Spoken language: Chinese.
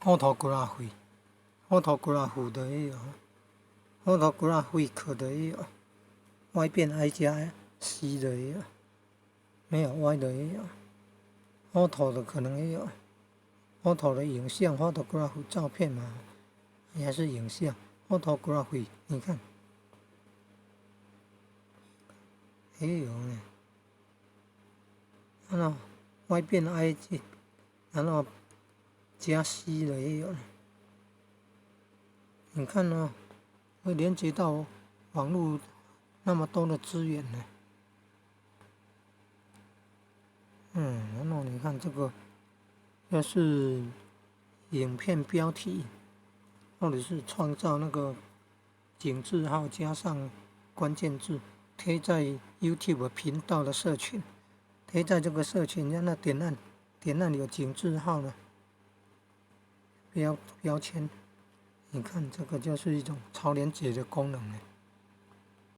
photography 的迄个 photographic 的迄个 Y 变 I 加 C 的迄个，没有 Y 的迄个 photo 的可能也有 photo 的影像 photography 照片嘛，还是影像 photography， 你看也有呢。然后 Y 变 I 然后加 C 的也有呢。你看哦，会连接到网络那么多的资源呢。然后你看这个，要是影片标题，或者是创造那个井字号加上关键字，贴在 YouTube 频道的社群，贴在这个社群，让它点按有井字号的标签，你看这个就是一种超连结的功能呢。